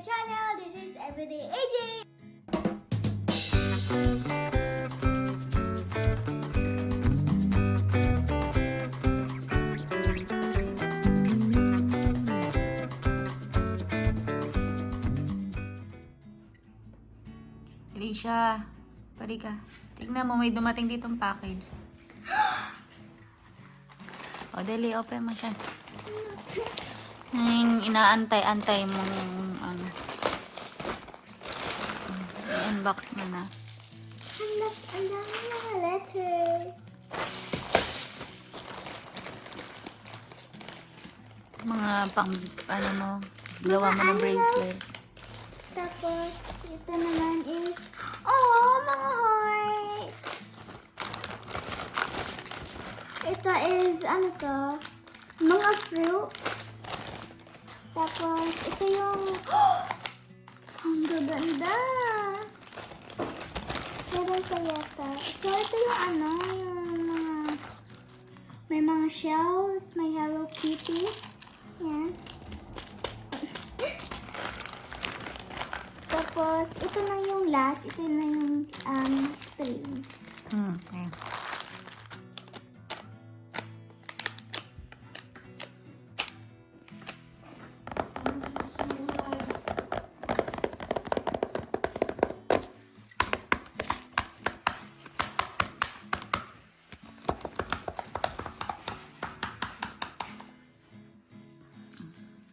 channel. This is Everyday AJ. Alicia, pari ka. Tignan mo, may dumating ditong package. O, dali, open mo siya. Inaantay-antay mong ano. I-unbox mo na. Ang dami mga letters. Mga pang, ano mo, gawa mo ng bracelet. Tapos, ito naman is, oh, mga hearts. Ito is, ano to? Mga fruits. Tapos, ito yung, oh, ang gaganda. Meron pa yata. So, ito yung ano, yung mga, may mga shells, may Hello Kitty. Yan. Tapos, ito na yung last. Ito na yung string. Okay.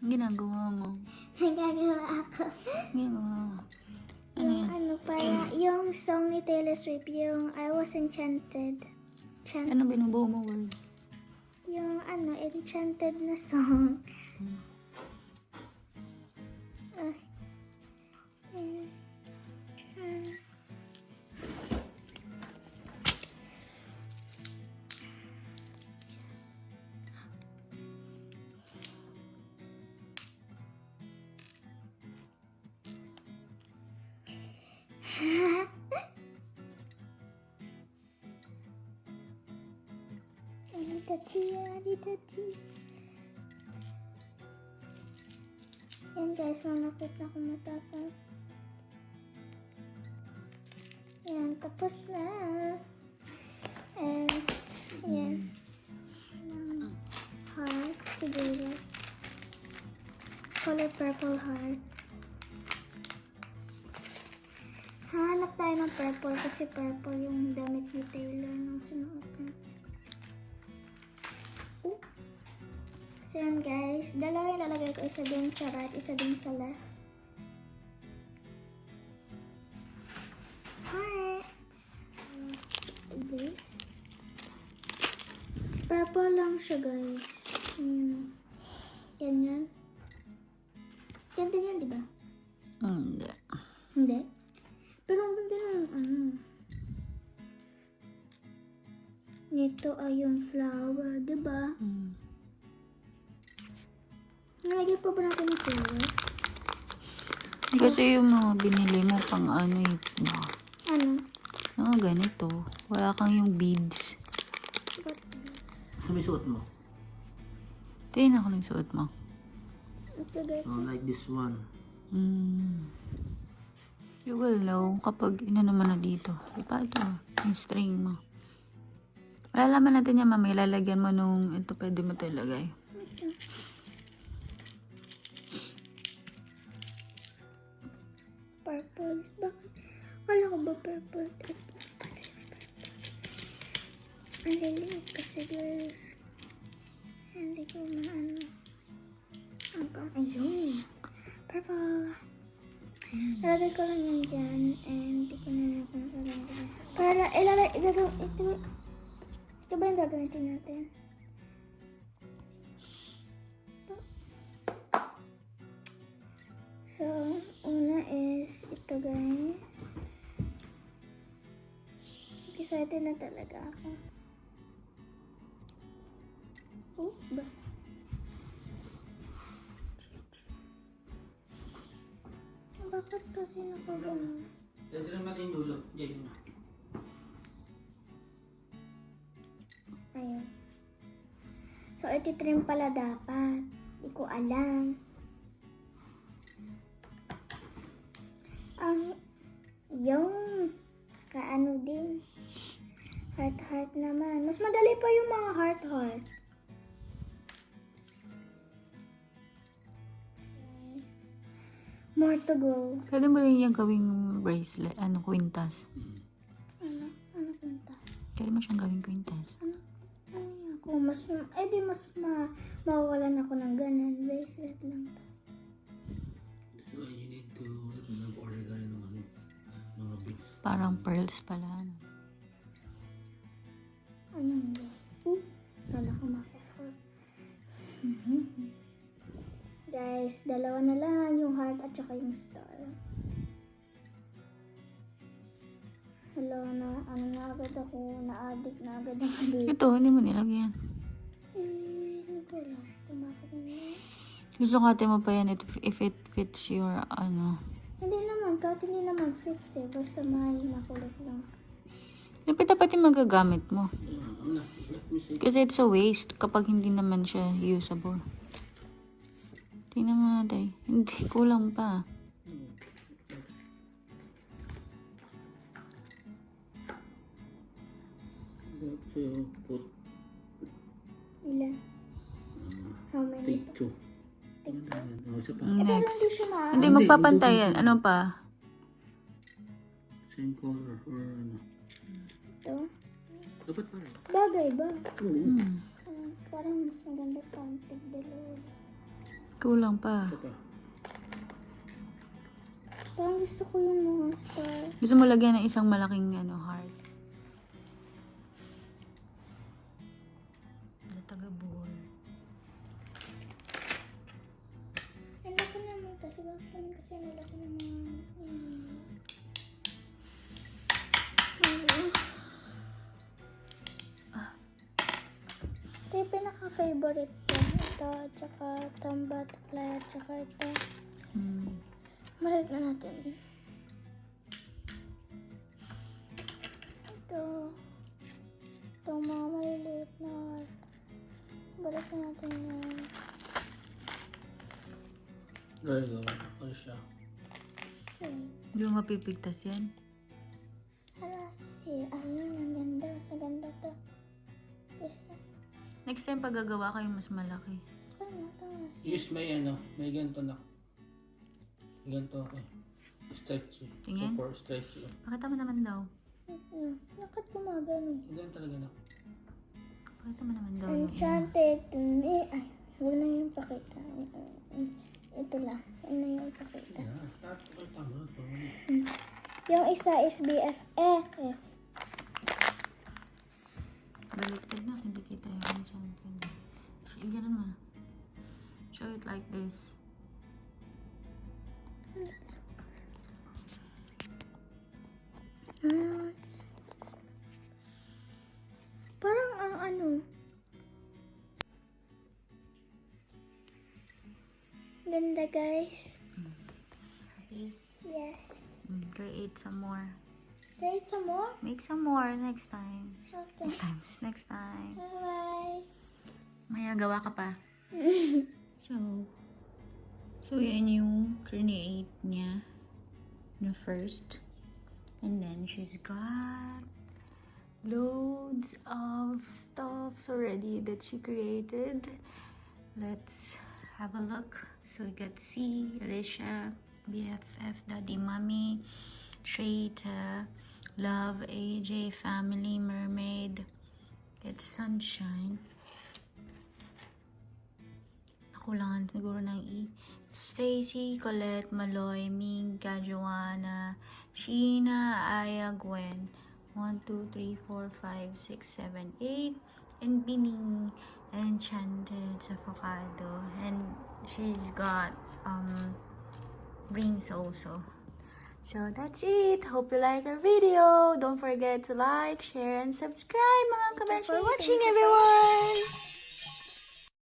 Ginagawa mo. Nagagawa ako. Ginagawa mo. Yung para, yung song ni Taylor Swift, yung I Was Enchanted. Ano binubuo mo, Wal? Yung enchanted na song. Aditati. Yan guys, malapit na akong matapos. Yan, tapos na. And, yan. Heart, siguro. Color purple heart. Hanap tayo ng purple kasi purple yung damit ni Taylor nung sinuot niya. So yan guys, dalawa yung lalagay ko, isa din sa right, isa din sa left. Hearts. This. Purple lang siya guys. Ganyan. Ganda yan, di ba? Hindi. Hindi? Pero ang ganda ng nito ay yung flower, di ba? Nalagyan pa ba natin yung flower? Kasi yung mga binili mo pang ano eh. Ano? Mga ganito. Wala kang yung beads. Sumisuot mo. Tingnan ako ng suot mo. Ito guys. Oh, like this one. You will know kapag ina naman na dito. Ipa ito. Yung string mo. Malalaman natin yan mamaya. Lalagyan mo nung ito pwede mo ito ilagay. Purple. Bakit? Wala ko ba purple? Ang lilit kasi girl. Hindi ko maano. Ayun. Purple. Lalagay ko lang yan dyan. And hindi ko na lang kung lalagay. Para ilalagay. Ito ba yung gagamitin natin? So, una is ito guys. Excited na talaga ako. Oh, ba? Bakit kasi nakagano? Dito lang natin yung dulo. Diyan na. Ayun. So, ititrim pala dapat. Hindi ko alam. Yung kaano din. Heart naman. Mas madali pa yung mga heart. More to go. Pwede mo rin yung gawing bracelet, kwintas. Ano punta? Pwede mo siyang gawing kwintas. Mas mawawalan ako ng ganun. Bracelet lang to. That's why you need to nag-order ka rin ng mga beads. Parang pearls pala. Ano hindi? Kala ko maka-4. Guys, dalawa na lang. Yung heart at saka yung star. Hello na, agad ako. Na-addict na agad ako dito. Ito, hindi mo nilagyan. Hindi ko lang. Tumakot na. Susukate mo pa yan if it fits your, Hindi naman. Kahit hindi naman fits eh. Basta makulit lang. Dapat yung magagamit mo. Let me see. Kasi it's a waste kapag hindi naman siya usable. Tingnan mo natin. Hindi, kulang pa. So, put Ilan? How many? take 2. Isa pa. Next. Hindi siya na. Hindi, magpapantayan. Ano pa? Same color or ano. Ito? Dapat pa rin. Bagay ba? Oo. Parang mas maganda pa ang tig-dalawa. Kulang pa. Isa pa. Parang gusto ko yung mga star. Gusto mo lagyan ng isang malaking heart. Taga-buhol. Ang laki naman kasi. Kasi ang laki naman. Ito yung pinaka-favorite ko. Ito, tsaka itong butterfly, tsaka ito. Balik na natin. Ito. Itong mga maliliit na heart. Balik na natin yan. There you go. Ano siya? Okay. Hindi mo mapipigtas yan. Ayun, ang ganda. Sa ganda to. Yes, Next time pag gagawa kayo mas malaki. Use may ganito na. May ganito ako eh. Stretchy. Tingin? Super stretchy. Pakita mo naman daw. Bakit gumagano? Ganyan talaga na. Pakita mo naman daw. yung- Enchanted. Ay, huwag na yung pakita. Ito lang. Huwag na yung pakita. Tama. Yung isa is BFF. Baliktad na, hindi kita yung enchanted. Ganun mo. Show it like this. Parang ang ano. Ganda guys. Happy? Yes. Create some more. Try some more? Make some more next time. Okay. Next time. Bye-bye. Maya, gawa ka pa. So yan yung create niya na first. And then she's got loads of stuffs already that she created. Let's have a look. So we got C, Alicia, BFF, Daddy, Mommy, Treta, Love, AJ, Family, Mermaid. It's Sunshine. Nakulangan siguro ng E. Stacy, Colette, Maloy, Mingka, Joanna, Sheena, Aya, Gwen. 1, 2, 3, 4, 5, 6, 7, 8. And Bining, Enchanted, Avocado. And she's got rings also. So that's it. Hope you like our video. Don't forget to like, share, and subscribe mga kabeshi. For watching everyone!